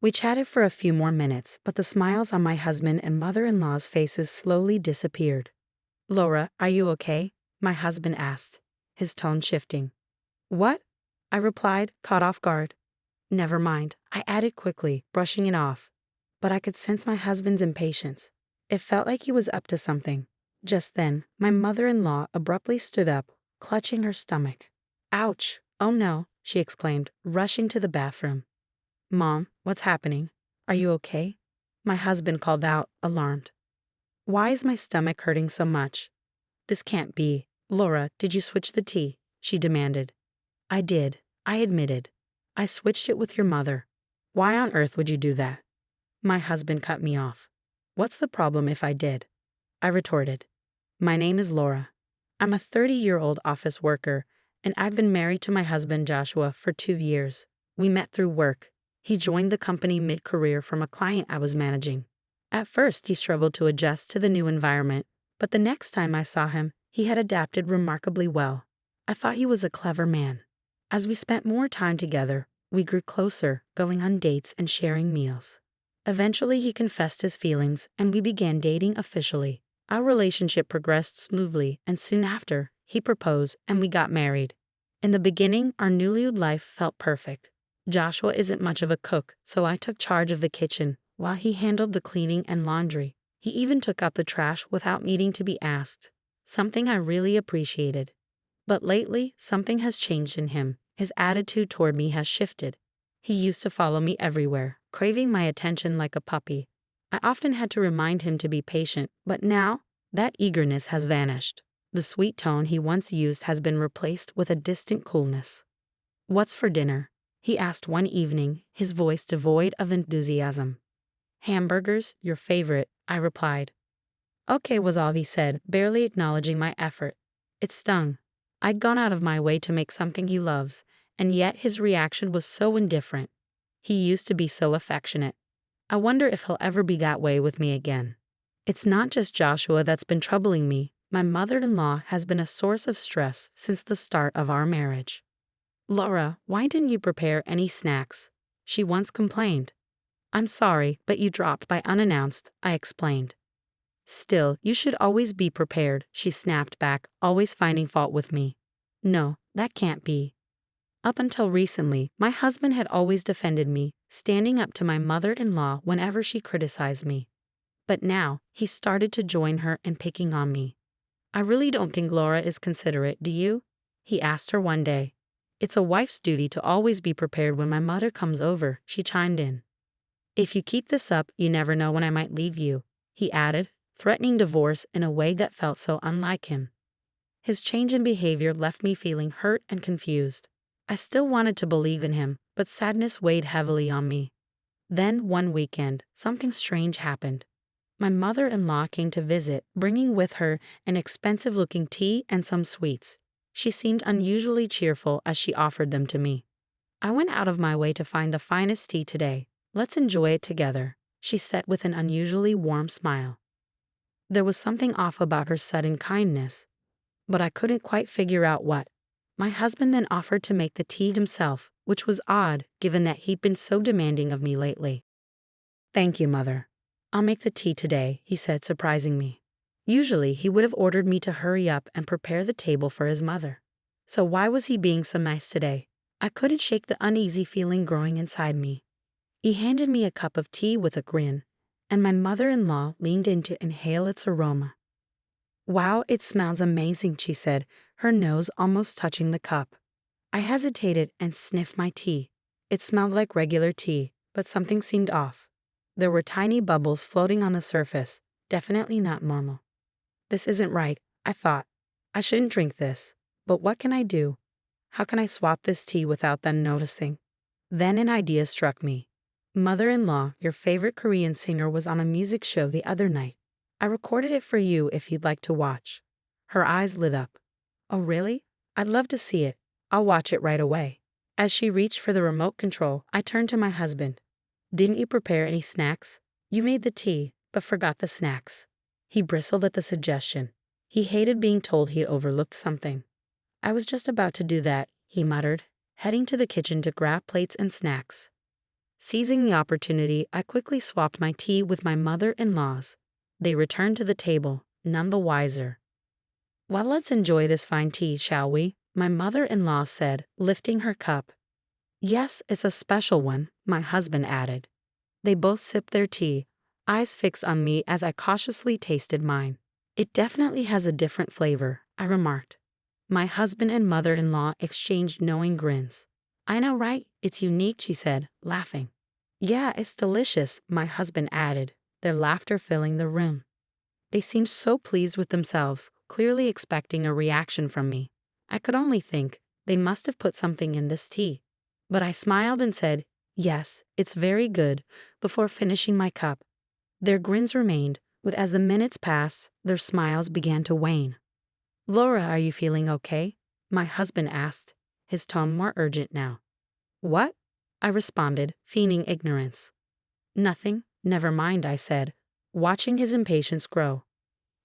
We chatted for a few more minutes, but the smiles on my husband and mother-in-law's faces slowly disappeared. "Laura, are you okay?" my husband asked, his tone shifting. "What?" I replied, caught off guard. "Never mind," I added quickly, brushing it off. But I could sense my husband's impatience. It felt like he was up to something. Just then, my mother-in-law abruptly stood up, clutching her stomach. "Ouch! Oh no," she exclaimed, rushing to the bathroom. "Mom, what's happening? Are you okay?" my husband called out, alarmed. "Why is my stomach hurting so much?" "This can't be. Laura, did you switch the tea?" she demanded. "I did," I admitted. "I switched it with your mother." "Why on earth would you do that?" My husband cut me off. "What's the problem if I did?" I retorted. "My name is Laura. I'm a 30-year-old office worker, and I've been married to my husband Joshua for 2 years. We met through work. He joined the company mid-career from a client I was managing. At first, he struggled to adjust to the new environment, but the next time I saw him, he had adapted remarkably well. I thought he was a clever man. As we spent more time together, we grew closer, going on dates and sharing meals. Eventually, he confessed his feelings, and we began dating officially. Our relationship progressed smoothly, and soon after, he proposed and we got married. In the beginning, our newlywed life felt perfect. Joshua isn't much of a cook, so I took charge of the kitchen, while he handled the cleaning and laundry. He even took out the trash without needing to be asked, something I really appreciated. But lately, something has changed in him. His attitude toward me has shifted. He used to follow me everywhere, craving my attention like a puppy. I often had to remind him to be patient, but now, that eagerness has vanished. The sweet tone he once used has been replaced with a distant coolness. "What's for dinner?" he asked one evening, his voice devoid of enthusiasm. "Hamburgers, your favorite," I replied. "Okay," was all he said, barely acknowledging my effort. It stung. I'd gone out of my way to make something he loves, and yet his reaction was so indifferent. He used to be so affectionate. I wonder if he'll ever be that way with me again. It's not just Joshua that's been troubling me. My mother-in-law has been a source of stress since the start of our marriage. "Laura, why didn't you prepare any snacks?" she once complained. "I'm sorry, but you dropped by unannounced," I explained. "Still, you should always be prepared," she snapped back, always finding fault with me. "No, that can't be." Up until recently, my husband had always defended me, standing up to my mother-in-law whenever she criticized me. But now, he started to join her in picking on me. "I really don't think Laura is considerate, do you?" he asked her one day. "It's a wife's duty to always be prepared when my mother comes over," she chimed in. "If you keep this up, you never know when I might leave you," he added, threatening divorce in a way that felt so unlike him. His change in behavior left me feeling hurt and confused. I still wanted to believe in him, but sadness weighed heavily on me. Then, one weekend, something strange happened. My mother-in-law came to visit, bringing with her an expensive-looking tea and some sweets. She seemed unusually cheerful as she offered them to me. "I went out of my way to find the finest tea today. Let's enjoy it together," she said with an unusually warm smile. There was something off about her sudden kindness, but I couldn't quite figure out what. My husband then offered to make the tea himself, which was odd given that he'd been so demanding of me lately. "Thank you, Mother. I'll make the tea today," he said, surprising me. Usually, he would have ordered me to hurry up and prepare the table for his mother. So why was he being so nice today? I couldn't shake the uneasy feeling growing inside me. He handed me a cup of tea with a grin, and my mother-in-law leaned in to inhale its aroma. "Wow, it smells amazing," she said, her nose almost touching the cup. I hesitated and sniffed my tea. It smelled like regular tea, but something seemed off. There were tiny bubbles floating on the surface, definitely not normal. This isn't right, I thought. I shouldn't drink this, but what can I do? How can I swap this tea without them noticing? Then an idea struck me. "Mother-in-law, your favorite Korean singer was on a music show the other night. I recorded it for you if you'd like to watch." Her eyes lit up. "Oh, really? I'd love to see it. I'll watch it right away." As she reached for the remote control, I turned to my husband. "Didn't you prepare any snacks? You made the tea, but forgot the snacks." He bristled at the suggestion. He hated being told he overlooked something. "I was just about to do that," he muttered, heading to the kitchen to grab plates and snacks. Seizing the opportunity, I quickly swapped my tea with my mother-in-law's. They returned to the table, none the wiser. "Well, let's enjoy this fine tea, shall we?" my mother-in-law said, lifting her cup. "Yes, it's a special one," my husband added. They both sipped their tea, eyes fixed on me as I cautiously tasted mine. "It definitely has a different flavor," I remarked. My husband and mother-in-law exchanged knowing grins. "I know, right? It's unique," she said, laughing. "Yeah, it's delicious," my husband added, their laughter filling the room. They seemed so pleased with themselves, clearly expecting a reaction from me. I could only think, they must have put something in this tea. But I smiled and said, "Yes, it's very good," before finishing my cup. Their grins remained, but as the minutes passed, their smiles began to wane. "Laura, are you feeling okay?" my husband asked, his tone more urgent now. "What?" I responded, feigning ignorance. "Nothing, never mind," I said, watching his impatience grow.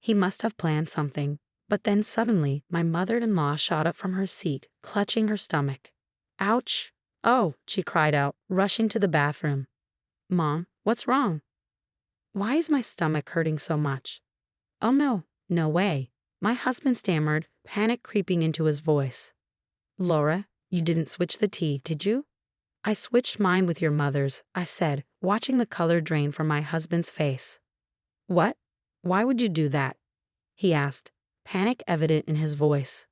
He must have planned something, but then suddenly my mother-in-law shot up from her seat, clutching her stomach. "Ouch! Oh," she cried out, rushing to the bathroom. "Mom, what's wrong? Why is my stomach hurting so much?" "Oh no, no way," my husband stammered, panic creeping into his voice. "Laura, you didn't switch the tea, did you?" "I switched mine with your mother's," I said, watching the color drain from my husband's face. "What? Why would you do that?" he asked, panic evident in his voice.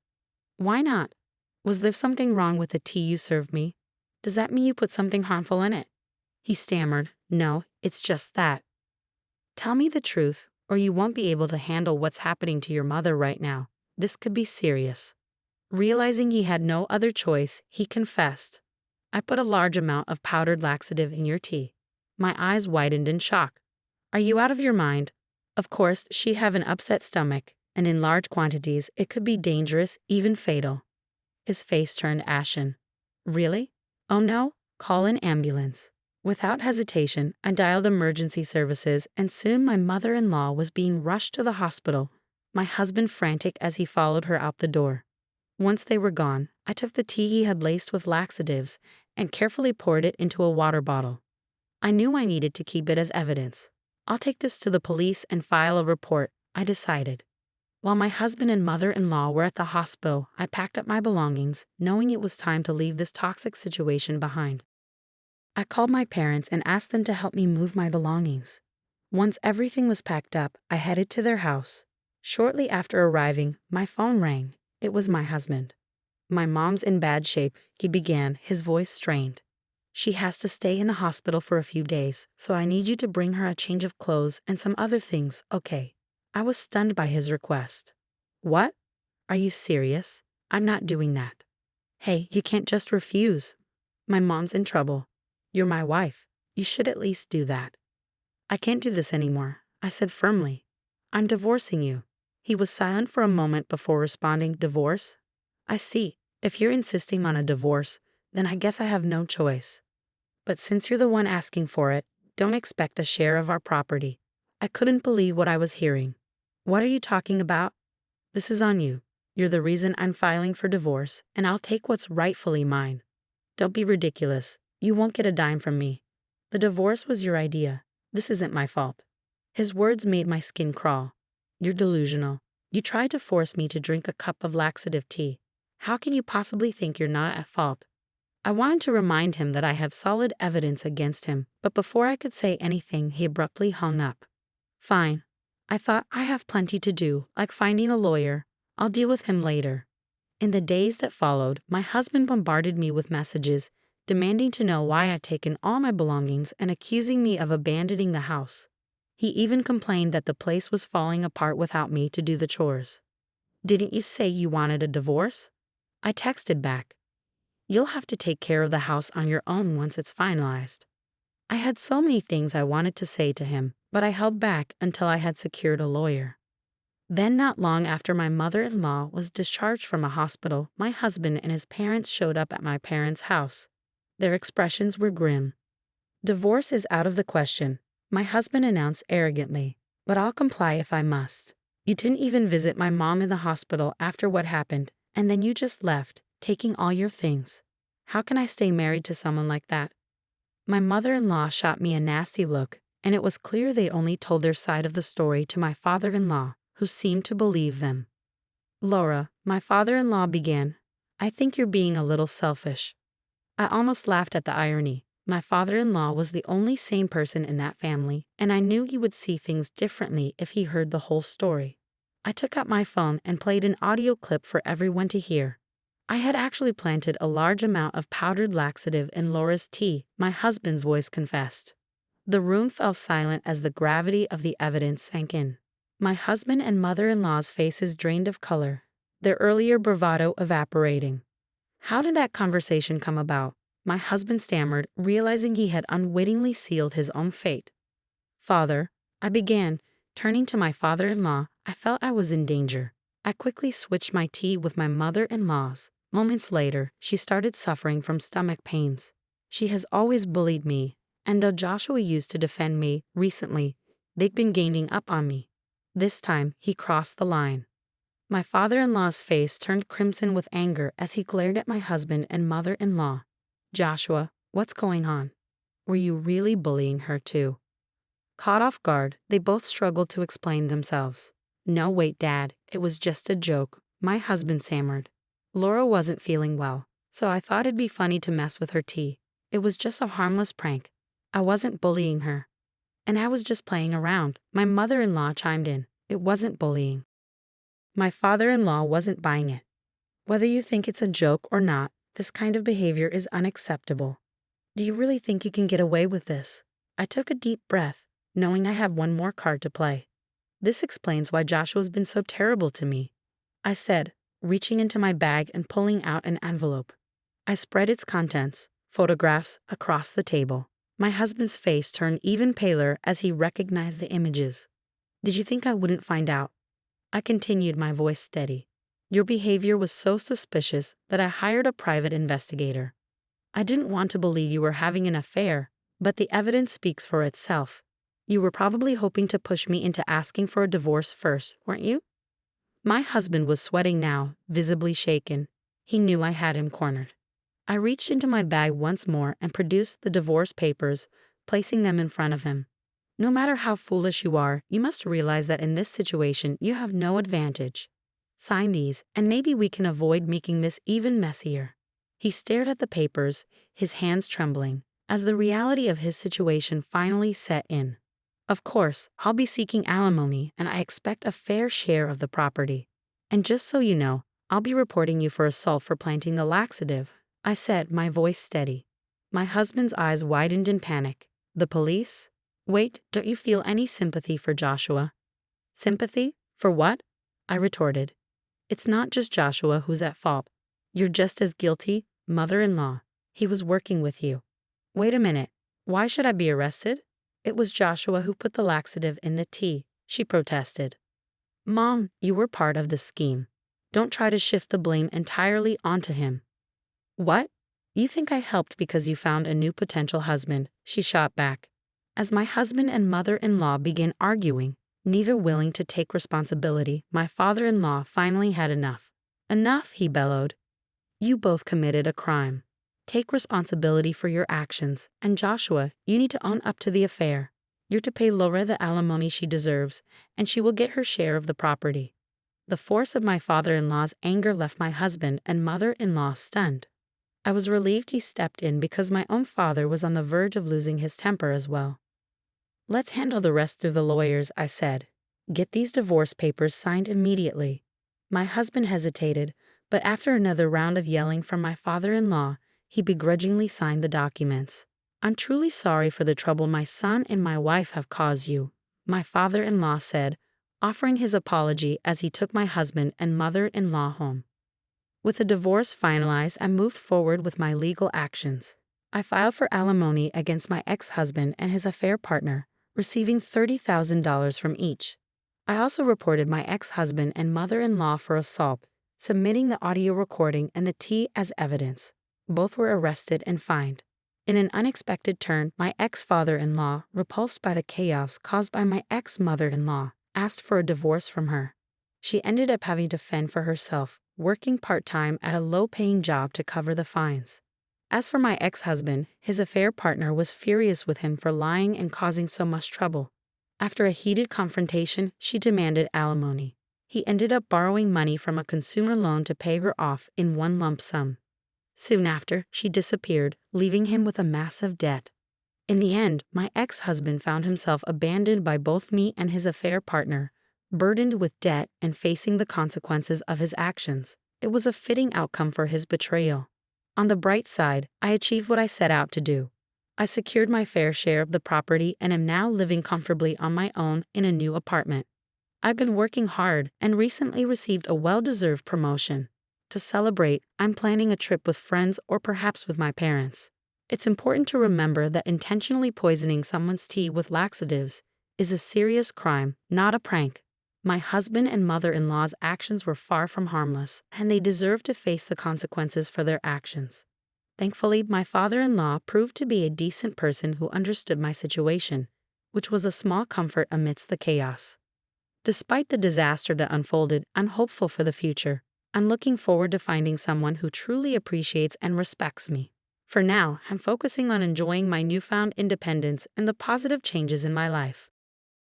"Why not? Was there something wrong with the tea you served me? Does that mean you put something harmful in it?" He stammered, "No, it's just that." "Tell me the truth, or you won't be able to handle what's happening to your mother right now. This could be serious." Realizing he had no other choice, he confessed, "I put a large amount of powdered laxative in your tea." My eyes widened in shock. "Are you out of your mind? Of course, she have an upset stomach, and in large quantities it could be dangerous, even fatal." His face turned ashen. "Really? Oh no, call an ambulance." Without hesitation, I dialed emergency services, and soon my mother-in-law was being rushed to the hospital, my husband frantic as he followed her out the door. Once they were gone, I took the tea he had laced with laxatives and carefully poured it into a water bottle. I knew I needed to keep it as evidence. "I'll take this to the police and file a report," I decided. While my husband and mother-in-law were at the hospital, I packed up my belongings, knowing it was time to leave this toxic situation behind. I called my parents and asked them to help me move my belongings. Once everything was packed up, I headed to their house. Shortly after arriving, my phone rang. It was my husband. "My mom's in bad shape," he began, his voice strained. "She has to stay in the hospital for a few days, so I need you to bring her a change of clothes and some other things, okay?" I was stunned by his request. "What? Are you serious? I'm not doing that." "Hey, you can't just refuse. My mom's in trouble. You're my wife. You should at least do that." "I can't do this anymore," I said firmly. "I'm divorcing you." He was silent for a moment before responding, "Divorce? I see. If you're insisting on a divorce, then I guess I have no choice. But since you're the one asking for it, don't expect a share of our property." I couldn't believe what I was hearing. "What are you talking about? This is on you. You're the reason I'm filing for divorce, and I'll take what's rightfully mine." "Don't be ridiculous. You won't get a dime from me. The divorce was your idea. This isn't my fault." His words made my skin crawl. "You're delusional. You tried to force me to drink a cup of laxative tea. How can you possibly think you're not at fault?" I wanted to remind him that I had solid evidence against him, but before I could say anything, he abruptly hung up. "Fine. I thought I have plenty to do, like finding a lawyer. I'll deal with him later." In the days that followed, my husband bombarded me with messages, demanding to know why I'd taken all my belongings and accusing me of abandoning the house. He even complained that the place was falling apart without me to do the chores. "Didn't you say you wanted a divorce?" I texted back. "You'll have to take care of the house on your own once it's finalized." I had so many things I wanted to say to him, but I held back until I had secured a lawyer. Then, not long after my mother-in-law was discharged from a hospital, my husband and his parents showed up at my parents' house. Their expressions were grim. "Divorce is out of the question," my husband announced arrogantly, "but I'll comply if I must. You didn't even visit my mom in the hospital after what happened, and then you just left, taking all your things. How can I stay married to someone like that?" My mother-in-law shot me a nasty look, and it was clear they only told their side of the story to my father-in-law, who seemed to believe them. Laura, my father-in-law began, I think you're being a little selfish. I almost laughed at the irony. My father-in-law was the only sane person in that family, and I knew he would see things differently if he heard the whole story. I took out my phone and played an audio clip for everyone to hear. I had actually planted a large amount of powdered laxative in Laura's tea, my husband's voice confessed. The room fell silent as the gravity of the evidence sank in. My husband and mother-in-law's faces drained of color, their earlier bravado evaporating. How did that conversation come about? My husband stammered, realizing he had unwittingly sealed his own fate. Father, I began, turning to my father-in-law. I felt I was in danger. I quickly switched my tea with my mother-in-law's. Moments later, she started suffering from stomach pains. She has always bullied me, and though Joshua used to defend me, recently, they've been ganging up on me. This time, he crossed the line. My father-in-law's face turned crimson with anger as he glared at my husband and mother-in-law. Joshua, what's going on? Were you really bullying her too? Caught off guard, they both struggled to explain themselves. No, wait, Dad, it was just a joke, my husband stammered. Laura wasn't feeling well, so I thought it'd be funny to mess with her tea. It was just a harmless prank. I wasn't bullying her. And I was just playing around, my mother-in-law chimed in. It wasn't bullying. My father-in-law wasn't buying it. Whether you think it's a joke or not, this kind of behavior is unacceptable. Do you really think you can get away with this? I took a deep breath, knowing I had one more card to play. This explains why Joshua's been so terrible to me, I said, reaching into my bag and pulling out an envelope. I spread its contents, photographs, across the table. My husband's face turned even paler as he recognized the images. Did you think I wouldn't find out? I continued, my voice steady. Your behavior was so suspicious that I hired a private investigator. I didn't want to believe you were having an affair, but the evidence speaks for itself. You were probably hoping to push me into asking for a divorce first, weren't you? My husband was sweating now, visibly shaken. He knew I had him cornered. I reached into my bag once more and produced the divorce papers, placing them in front of him. No matter how foolish you are, you must realize that in this situation you have no advantage. Sign these, and maybe we can avoid making this even messier. He stared at the papers, his hands trembling, as the reality of his situation finally set in. Of course, I'll be seeking alimony, and I expect a fair share of the property. And just so you know, I'll be reporting you for assault for planting the laxative, I said, my voice steady. My husband's eyes widened in panic. The police? Wait, don't you feel any sympathy for Joshua? Sympathy? For what? I retorted. It's not just Joshua who's at fault. You're just as guilty, mother-in-law. He was working with you. Wait a minute. Why should I be arrested? It was Joshua who put the laxative in the tea, she protested. Mom, you were part of the scheme. Don't try to shift the blame entirely onto him. What? You think I helped because you found a new potential husband, she shot back. As my husband and mother-in-law began arguing, neither willing to take responsibility, my father-in-law finally had enough. Enough, he bellowed. You both committed a crime. Take responsibility for your actions, and Joshua, you need to own up to the affair. You're to pay Laura the alimony she deserves, and she will get her share of the property. The force of my father-in-law's anger left my husband and mother-in-law stunned. I was relieved he stepped in because my own father was on the verge of losing his temper as well. Let's handle the rest through the lawyers, I said. Get these divorce papers signed immediately. My husband hesitated, but after another round of yelling from my father-in-law, he begrudgingly signed the documents. I'm truly sorry for the trouble my son and my wife have caused you, my father-in-law said, offering his apology as he took my husband and mother-in-law home. With the divorce finalized, I moved forward with my legal actions. I filed for alimony against my ex-husband and his affair partner, receiving $30,000 from each. I also reported my ex-husband and mother-in-law for assault, submitting the audio recording and the tea as evidence. Both were arrested and fined. In an unexpected turn, my ex-father-in-law, repulsed by the chaos caused by my ex-mother-in-law, asked for a divorce from her. She ended up having to fend for herself, working part-time at a low-paying job to cover the fines. As for my ex-husband, his affair partner was furious with him for lying and causing so much trouble. After a heated confrontation, she demanded alimony. He ended up borrowing money from a consumer loan to pay her off in one lump sum. Soon after, she disappeared, leaving him with a massive debt. In the end, my ex-husband found himself abandoned by both me and his affair partner, burdened with debt and facing the consequences of his actions. It was a fitting outcome for his betrayal. On the bright side, I achieved what I set out to do. I secured my fair share of the property and am now living comfortably on my own in a new apartment. I've been working hard and recently received a well-deserved promotion. To celebrate, I'm planning a trip with friends or perhaps with my parents. It's important to remember that intentionally poisoning someone's tea with laxatives is a serious crime, not a prank. My husband and mother-in-law's actions were far from harmless, and they deserve to face the consequences for their actions. Thankfully, my father-in-law proved to be a decent person who understood my situation, which was a small comfort amidst the chaos. Despite the disaster that unfolded, I'm hopeful for the future. I'm looking forward to finding someone who truly appreciates and respects me. For now, I'm focusing on enjoying my newfound independence and the positive changes in my life.